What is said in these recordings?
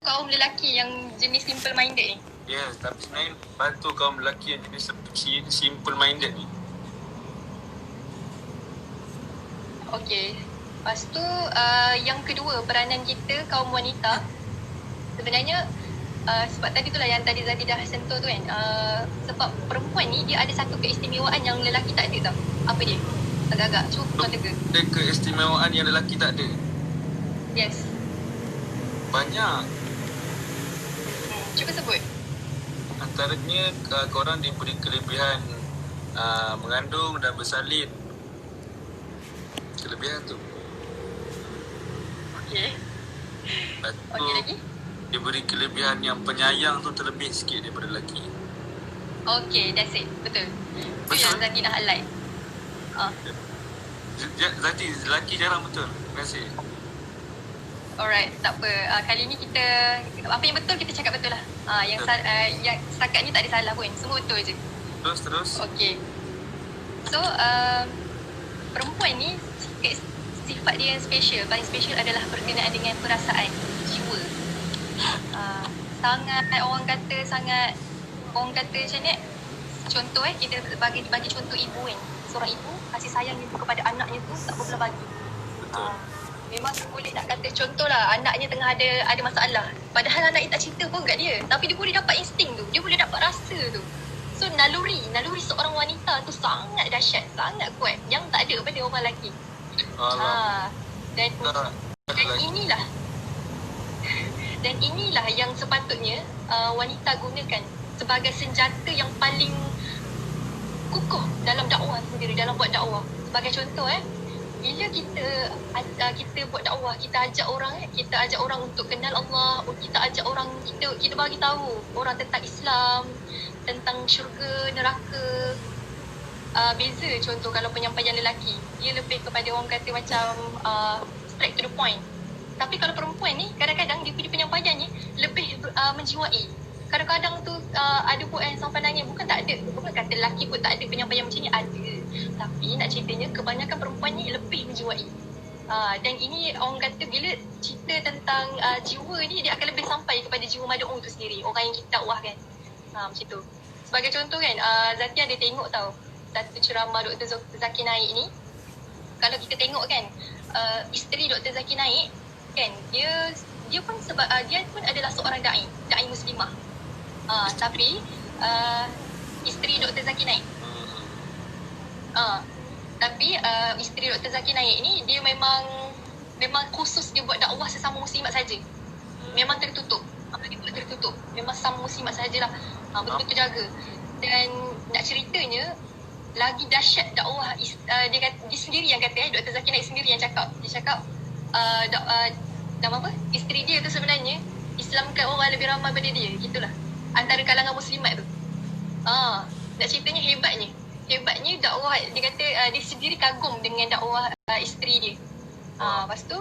kaum lelaki yang jenis simple minded ni. Yes, tapi sebenarnya bantu kaum lelaki yang jenis simple minded ni. Okey. Lepas tu yang kedua, peranan kita kaum wanita. Sebenarnya sebab tadi tu lah yang tadi Zati dah sentuh tu kan. Sebab perempuan ni dia ada satu keistimewaan yang lelaki tak ada tau. Apa dia? Agak-agak cuba teka. Ada keistimewaan yang lelaki tak ada? Yes. Banyak. Cuba sebut. Antaranya korang diberi kelebihan mengandung dan bersalin. Kelebihan tu. Okey. Lepas tu Okey lagi? diberi kelebihan yang penyayang tu terlebih sikit daripada lelaki. Okey, that's it. Betul. Itu Betul. yang Zati dah highlight. Zati, lelaki jarang betul. Terima kasih. Alright, tak apa. Kali ni kita, apa yang betul kita cakap betul lah. Yang setakat ni tak ada salah pun. Semua betul je. Terus. Okay. So, perempuan ni sifat dia yang special. Paling special adalah berkenaan dengan perasaan, jiwa. Sangat orang kata macam ni. Contoh kita bagi contoh ibu kan. Seorang ibu kasih sayang ibu kepada anaknya tu tak boleh bagi. Memang boleh nak kata contohlah anaknya tengah ada masalah. Padahal anaknya tak cerita pun kat dia. Tapi dia boleh dapat insting tu. Dia boleh dapat rasa tu. So naluri seorang wanita tu sangat dahsyat, sangat kuat. Yang tak ada pada orang lelaki. Dan inilah yang sepatutnya wanita gunakan sebagai senjata yang paling kukuh dalam dakwah sendiri, dalam buat dakwah. Sebagai contoh bila kita buat dakwah, kita ajak orang untuk kenal Allah, kita ajak orang, kita bagi tahu orang tentang Islam, tentang syurga, neraka. Beza contoh kalau penyampaian lelaki, dia lebih kepada orang kata macam straight to the point. Tapi kalau perempuan ni kadang-kadang dia punya penyampaian ni lebih menjiwai. Kadang-kadang tu ada pun sampai nangis. Bukan tak ada, bukan kata lelaki pun tak ada penyampaian macam ni, ada. Tapi nak ceritanya kebanyakan perempuan ni lebih menjiwai. Dan ini orang kata bila cerita tentang jiwa ni, dia akan lebih sampai kepada jiwa mad'u tu sendiri, orang yang kita dakwah kan. Macam tu. Sebagai contoh kan, Zati ada tengok tau satu ceramah Dr. Zakir Naik ni. Kalau kita tengok kan, isteri Dr. Zakir Naik kan, dia pun sebab dia pun adalah seorang da'i muslimah. Tapi isteri Dr. Zakir Naik. Tapi isteri Dr. Zakir Naik ni dia memang khusus dia buat dakwah sesama muslimat saja. Memang tertutup. Dia buat tertutup. Memang sesama muslimat sajalah. Betul-betul jaga. Dan nak ceritanya lagi dahsyat dakwah, dia sendiri yang kata, Dr. Zakir Naik sendiri yang cakap. Dia cakap nama apa? Isteri dia tu sebenarnya Islamkan orang lebih ramai daripada dia. Gitulah. Antara kalangan muslimat tu. Nak ceritanya hebatnya dakwah, dia kata dia sendiri kagum dengan dakwah isteri dia. Lepas tu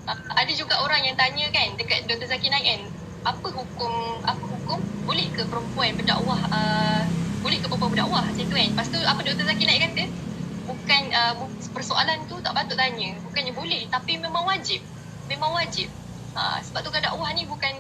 ada juga orang yang tanya kan dekat Dr. Zakir Naik kan, apa hukum boleh ke perempuan berdakwah, macam tu kan. Lepas tu apa Dr. Zakir Naik kata, bukan persoalan tu tak patut tanya, bukannya boleh, tapi memang wajib. Sebab tu kan dakwah ni bukan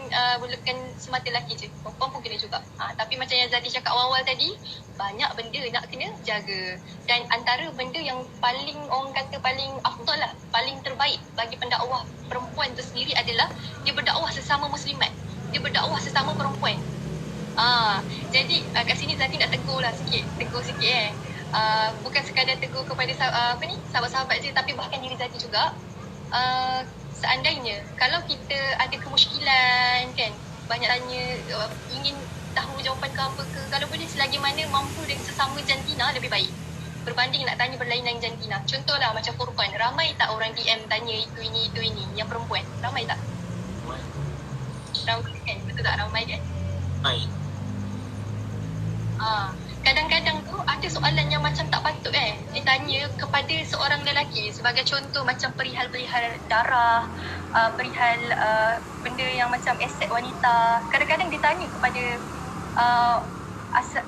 semata lelaki je, perempuan pun kena juga. Tapi macam yang Zati cakap awal-awal tadi, banyak benda nak kena jaga. Dan antara benda yang paling orang kata paling afdal lah, paling terbaik bagi pendakwah perempuan tu sendiri adalah dia berdakwah sesama muslimat, dia berdakwah sesama perempuan. Jadi kat sini Zati nak tegur sikit bukan sekadar tegur kepada sahabat-sahabat je, tapi bahkan diri Zati juga. Seandainya kalau kita ada kemusykilan kan, banyak tanya, ingin tahu jawapan ke apa ke, kalau boleh selagi mana mampu dengan sesama jantina lebih baik berbanding nak tanya berlainan jantina. Contohlah macam Furqan, ramai tak orang DM tanya itu ini yang perempuan? Ramai tak? Ramai kan? Betul tak? Ramai kan? Ramai. Kadang-kadang tu ada soalan yang macam tak patut ditanya kepada seorang lelaki. Sebagai contoh macam perihal darah, perihal benda yang macam aset wanita. Kadang-kadang ditanya kepada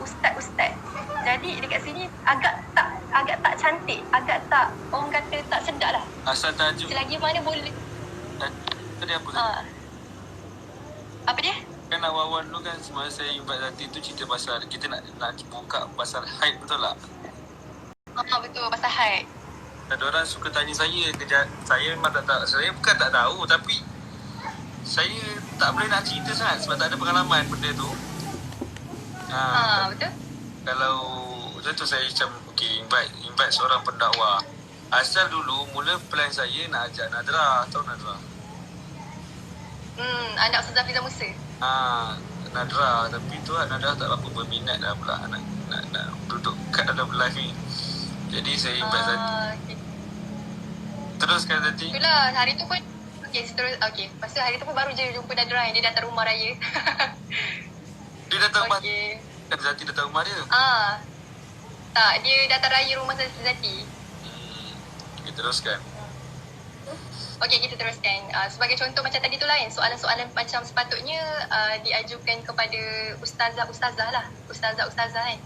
ustaz-ustaz. Jadi dekat sini agak tak cantik, agak tak, orang kata tak sedap lah. Asal tajuk Selagi mana boleh. tadi apa tu? Apa dia? Kan awal-awal dulu kan semasa saya invite Zati tu cerita pasal kita nak buka pasal haid, betul tak? Betul, pasal haid. Ada orang suka tanya saya, saya memang tak tahu. Saya bukan tak tahu, tapi saya tak boleh nak cerita sangat sebab tak ada pengalaman benda tu. Betul. Kalau macam tu saya macam invite seorang pendakwah. Asal dulu mula plan saya nak ajak Nadra, tahu Nadra? Anak Ustazah Fiza Musa. Nadra, tapi tu lah Nadra tak berapa berminat dah pula nak duduk kat dalam live ni. Jadi saya invite Zati. Okay. Teruskan Zati. Itulah, hari tu pun lepas tu hari tu pun baru je jumpa Nadra yang dia datang rumah raya. Dia datang rumah. Okay. Kan Zati datang rumah dia? Tak, dia datang raya rumah Zati. Okay, teruskan. Okey, kita teruskan. Sebagai contoh macam tadi tu lah kan, soalan-soalan macam sepatutnya diajukan kepada ustazah lah. Ustazah kan.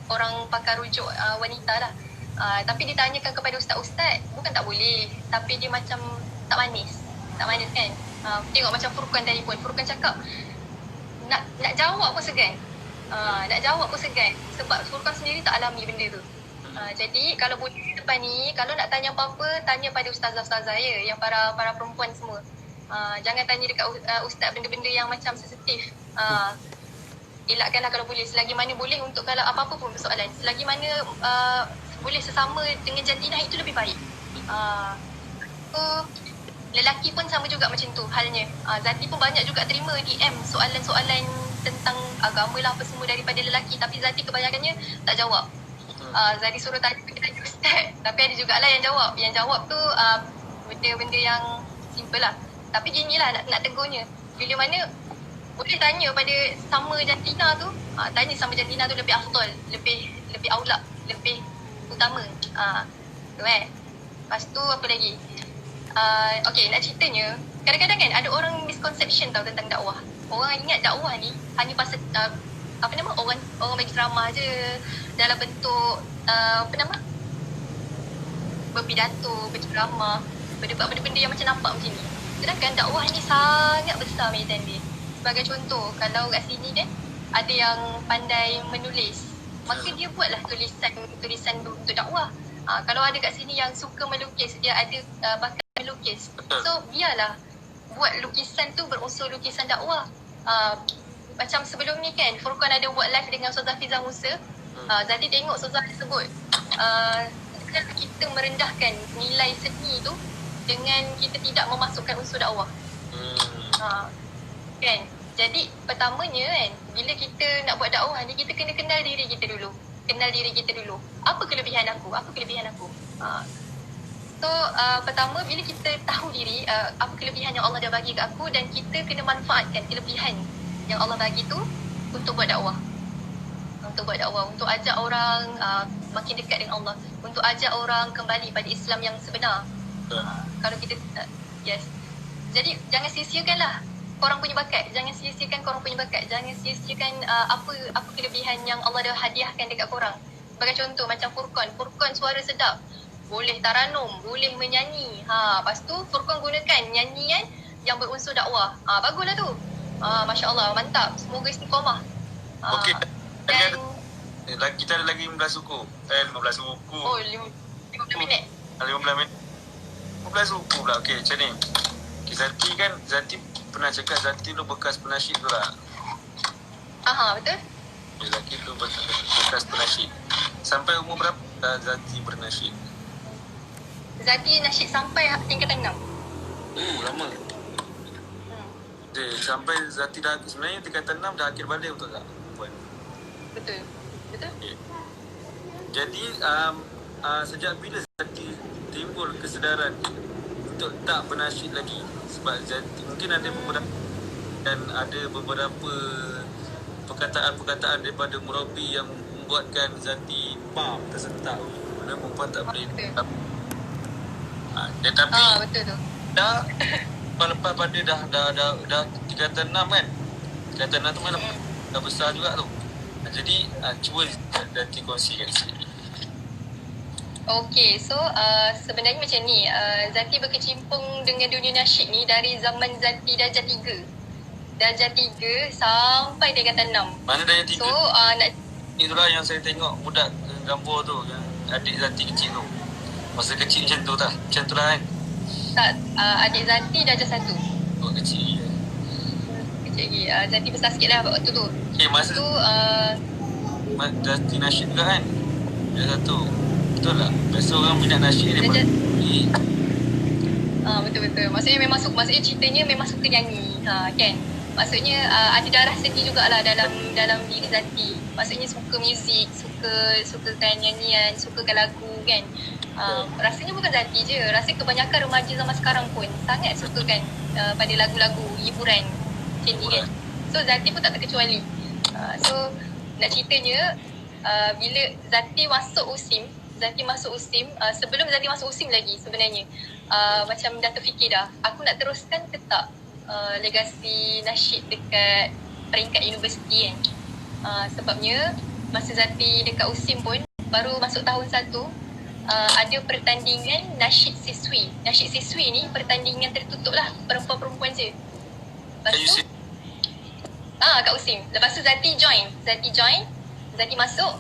Orang pakar rujuk wanita lah. Tapi ditanyakan kepada ustaz-ustaz, bukan tak boleh. Tapi dia macam tak manis. Tak manis kan. Tengok macam Furqan tadi pun. Furqan cakap, nak jawab pun segan. Sebab Furqan sendiri tak alami benda tu. Jadi kalau boleh depan ni, kalau nak tanya apa-apa, tanya pada ustazah-ustazah ya, yang para perempuan semua. Jangan tanya dekat ustaz benda-benda yang macam sensitif. Elakkanlah kalau boleh, selagi mana boleh untuk kalau apa-apa pun persoalan. Selagi mana boleh sesama dengan jantina itu lebih baik. Lelaki pun sama juga macam tu halnya. Zati pun banyak juga terima DM soalan-soalan tentang agama lah apa semua daripada lelaki, tapi Zati kebanyakannya tak jawab. Zati suruh tanya ustaz, tapi ada jugalah yang jawab. Yang jawab tu benda-benda yang simple lah. Tapi ginilah nak tegurnya. Bila mana boleh tanya pada sama jantina tu, tanya sama jantina tu lebih afdal, lebih aulak, lebih utama. Tu kan. Lepas tu apa lagi? Okay, nak ceritanya, kadang-kadang kan ada orang misconception tau tentang dakwah. Orang ingat dakwah ni hanya pasal orang bagi ceramah je dalam bentuk berpidato, berceramah, berdebat benda-benda yang macam nampak macam ni. Sedangkan dakwah ni sangat besar medan dia. Sebagai contoh, kalau kat sini kan ada yang pandai menulis, maka dia buatlah tulisan untuk dakwah. Kalau ada kat sini yang suka melukis, dia ada bakat melukis. So biarlah buat lukisan tu berunsur lukisan dakwah. Macam sebelum ni kan, Furqan ada buat live dengan Ustazah Fiza Musa. Zati tengok Ustazah sebut kita merendahkan nilai seni tu dengan kita tidak memasukkan unsur dakwah. Kan? Jadi pertamanya kan, bila kita nak buat dakwah ni, kita kena kenal diri kita dulu. Apa kelebihan aku? Pertama, bila kita tahu diri, apa kelebihan yang Allah dah bagi kat aku, dan kita kena manfaatkan kelebihan yang Allah bagi tu untuk buat dakwah. Untuk ajak orang makin dekat dengan Allah, untuk ajak orang kembali pada Islam yang sebenar. Kalau kita yes. Jadi jangan sia-siakanlah korang punya bakat. Jangan sia-siakan apa kelebihan yang Allah dah hadiahkan dekat korang. Sebagai contoh macam Furqan suara sedap, boleh taranum, boleh menyanyi. Lepas tu Furqan gunakan nyanyian yang berunsur dakwah. Baguslah tu. Masya-Allah, mantap. Semoga istiqamah. Okey. Dan Kita ada lagi 15 suku. 15 suku. Oh, 15 minit. 15 minit. 15 suku pula. Okey, macam ni. Zati pernah cakap Zati tu bekas penasyid tu lah. Betul. Zati tu bekas penasyid. Sampai umur berapa Zati bernasyid? Zati nasyid sampai tingkatan 6. Lama. Sampai Zati dah sebenarnya tingkatan 6 dah akhir balik, betul tak? Betul. Okay. Jadi sejak bila Zati timbul kesedaran untuk tak bernasyid lagi? Sebab Zati mungkin ada beberapa perkataan daripada murabi yang membuatkan Zati tersentak. Mana perempuan tak boleh. Tapi betul tu. Dah lepas pada dah tingkatan 6 kan. Tingkatan 6 tu mana dah besar juga tu. Jadi cuba Zati kongsikan sikit. Okay, so sebenarnya macam ni, Zati berkecimpung dengan dunia nasyid ni dari zaman Zati darjah 3. darjah 3 sampai tingkatan 6. Mana darjah 3? So nak Itulah yang saya tengok budak gambar tu, yang adik Zati kecil tu. Masa kecil macam tu tak? Macam tu lah kan? tak, adik Zati darjah 1. Oh kecil. Kecil lagi. Zati besar sikit lah waktu tu. Okay, masa Tu Zati nasyid juga kan? Darjah 1. Betul tak? Biasa orang minat nasyid dia Darjah- pun. betul-betul. Maksudnya ceritanya memang suka nyanyi. Kan? Maksudnya ada darah seni jugalah dalam diri Zati. Maksudnya suka muzik, sukakan nyanyian, sukakan lagu kan. Rasanya bukan Zati je, rasa kebanyakan remaja zaman sekarang pun sangat sukakan pada lagu-lagu hiburan macam ni kan. So Zati pun tak terkecuali. So nak ceritanya bila Zati masuk USIM, sebelum Zati masuk USIM lagi sebenarnya macam dah terfikir dah, aku nak teruskan ke tak legasi nasyid dekat peringkat universiti kan. Sebabnya masa Zati dekat USIM pun baru masuk tahun 1, ada pertandingan nasyid siswi. Nasyid siswi ni pertandingan tertutup lah, perempuan-perempuan je. Lepas tu kat USIM. Lepas tu Zati join, Zati masuk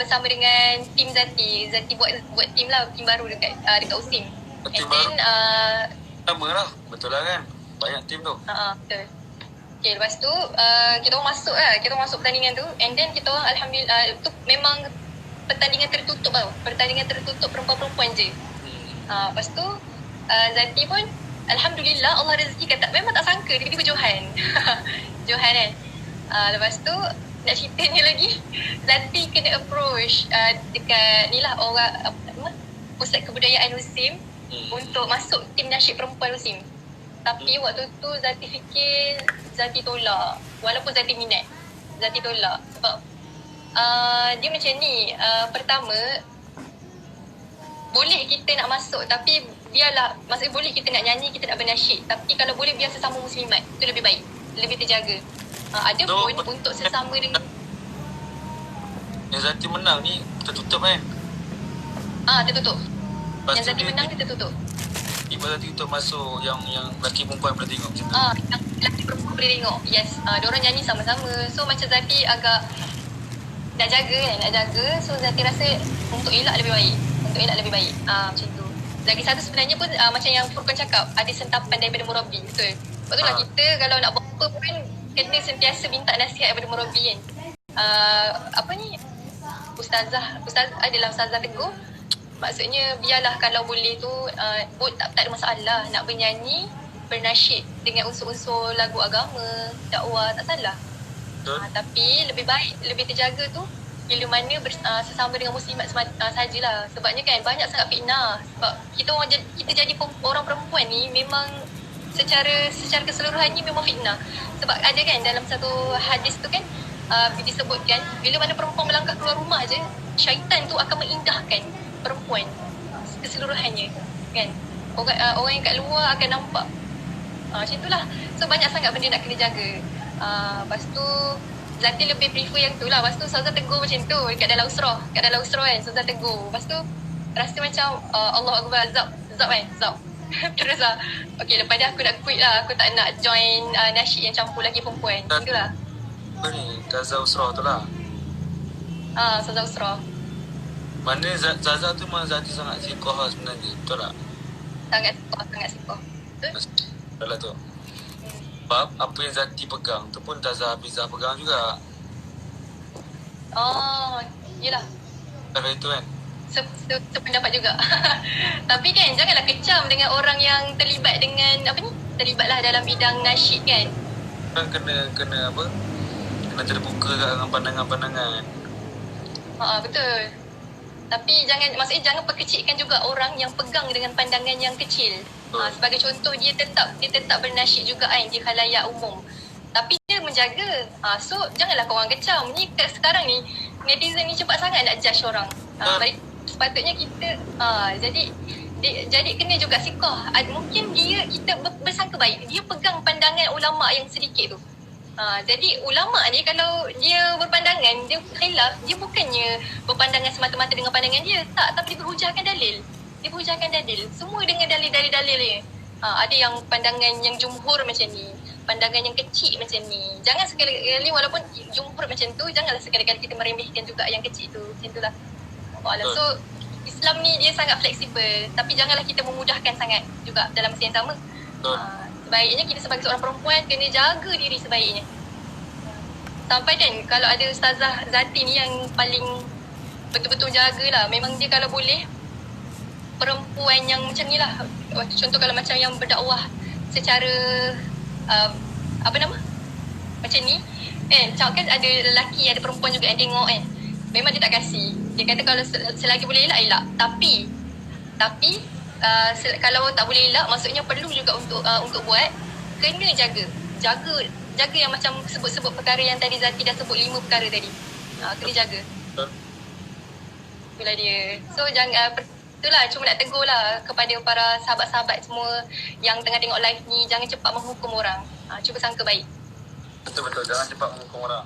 bersama dengan tim Zati. Zati buat tim lah, tim baru dekat USIM. Tim And baru? then Sama lah, betul lah kan? Banyak tim tu. betul. Okay, lepas tu kita orang masuk lah. Kita orang masuk pertandingan tu. And then kita orang alhamdulillah, tu memang pertandingan tertutup tau. Pertandingan tertutup perempuan-perempuan je. Lepas tu Zati pun alhamdulillah Allah rezekikan, memang tak sangka tiba-tiba Johan. Johan kan. Lepas tu nak ceritanya lagi, Zati kena approach dekat ni lah orang Pusat Kebudayaan USIM untuk masuk tim nasyid perempuan USIM. Tapi waktu tu Zati fikir, Zati tolak. Walaupun Zati minat, Zati tolak. Sebab dia macam ni, pertama boleh kita nak masuk, tapi biarlah, maksudnya boleh kita nak nyanyi, kita nak bernasyid, tapi kalau boleh biar sesama muslimat, itu lebih baik, lebih terjaga. Ada pun untuk sesama dengan yang Zati menang ni tertutup kan? tertutup. Lepas Yang tu Zati menang dia tertutup. Ibu Zati untuk masuk yang lelaki perempuan boleh tengok macam tu. Yang lelaki perempuan boleh tengok. Yes. Diorang nyanyi sama-sama. So macam Zati agak nak jaga. So Zati rasa untuk elak lebih baik. Macam tu. Lagi satu sebenarnya pun macam yang Furqan cakap, ada sentapan daripada murabi. Betul. Sebab tu lah kita kalau nak buat apa pun kena sentiasa minta nasihat daripada murabi kan. Ustazah adalah Ustazah Teguh. Maksudnya biarlah kalau boleh tu tak ada masalah nak bernyanyi, bernasyid dengan unsur-unsur lagu agama, dakwah, tak salah. Tapi lebih baik, lebih terjaga tu bila mana sesama dengan muslimat sajalah. Sebabnya kan banyak sangat fitnah. Sebab kita jadi orang perempuan ni memang secara keseluruhannya memang fitnah. Sebab ada kan dalam satu hadis tu kan disebutkan bila mana perempuan melangkah keluar rumah je, syaitan tu akan mengindahkan perempuan keseluruhannya kan. Orang yang kat luar akan nampak macam itulah. So banyak sangat benda nak kena jaga. Lepas tu Zati lebih prefer yang tu lah. Lepas tu Ustazah tegur macam tu kat dalam usrah kan, Ustazah tegur. Lepas tu rasa macam Allah Akbar, Zab terus lah, okay, lepas dia aku nak quit lah. Aku tak nak join nasyid yang campur lelaki perempuan. Itulah Apa ni? Zaza Usrah tu lah. Ustazah usrah. Mana Zaza tu memang Zati sangat sikoh lah sebenarnya. Betul tak? Sangat sikoh. Betul? Betul lah tu. Sebab apa yang Zati pegang tu pun Zaza Hafizah pegang juga. Yelah. Kalau itu kan? Sependapat juga. Tapi kan janganlah kecam dengan orang yang terlibat dengan terlibatlah dalam bidang nasyid kan. Kan kena apa? Kena terbuka kat dengan pandangan-pandangan. Betul. Tapi jangan perkecilkan juga orang yang pegang dengan pandangan yang kecil. Sebagai contoh, dia tetap bernasyid juga kan di khalayak umum. Tapi dia menjaga. So janganlah korang kecam. Ni sekarang ni netizen ni cepat sangat nak judge orang. Sepatutnya kita jadi kena juga sikoh. Mungkin kita bersangka baik, dia pegang pandangan ulama yang sedikit tu. Jadi ulama ni kalau dia berpandangan, dia khilaf, dia bukannya berpandangan semata-mata dengan pandangan dia, tapi dia berhujahkan dalil. Semua dengan dalil-dalil dia. Ada yang pandangan yang jumhur macam ni, pandangan yang kecil macam ni. Jangan sekali-kali walaupun jumhur macam tu, janganlah sekali-kali kita meremehkan juga yang kecil tu. Macam itulah. So Islam ni dia sangat fleksibel, tapi janganlah kita memudahkan sangat juga dalam masa yang sama. Sebaiknya kita sebagai seorang perempuan kena jaga diri sebaiknya. Sampai kan kalau ada Ustazah Zati ni yang paling betul-betul jagalah. Memang dia kalau boleh perempuan yang macam ni lah. Contoh kalau macam yang berdakwah secara macam ni kan ada lelaki, ada perempuan juga yang tengok kan. Memang dia tak kasih. Dia kata kalau selagi boleh elak. Tapi kalau tak boleh elak, maksudnya perlu juga untuk buat. Kena jaga yang macam sebut-sebut perkara yang tadi Zati dah sebut 5 perkara tadi. Kena jaga. Itulah dia. So jangan itulah, cuma nak tegur lah kepada para sahabat-sahabat semua yang tengah tengok live ni, jangan cepat menghukum orang. Cuba sangka baik. Betul-betul, jangan cepat menghukum orang.